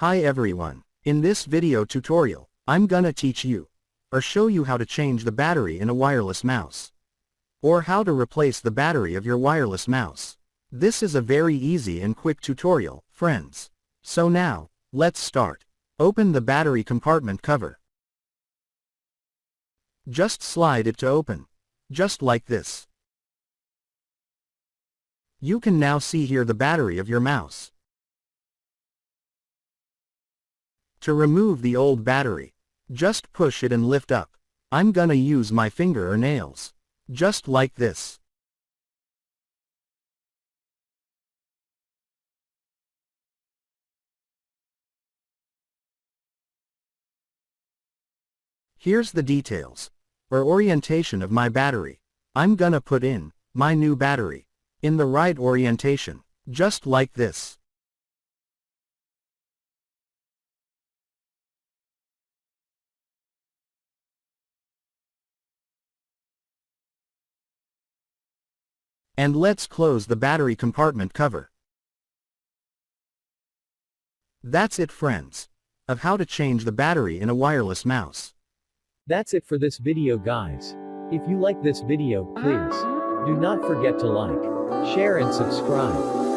Hi everyone. In this video tutorial, I'm gonna teach you, or show you how to change the battery in a wireless mouse. Or how to replace the battery of your wireless mouse. This is a very easy and quick tutorial, friends. So now, let's start. Open the battery compartment cover. Just slide it to open. Just like this. You can now see here the battery of your mouse. To remove the old battery, just push it and lift up. I'm gonna use my finger or nails. Just like this. Here's the details, or orientation of my battery. I'm gonna put in my new battery in the right orientation, just like this. And let's close the battery compartment cover. That's it, friends, of how to change the battery in a wireless mouse. That's it for this video, guys. If you like this video, please do not forget to like, share and subscribe.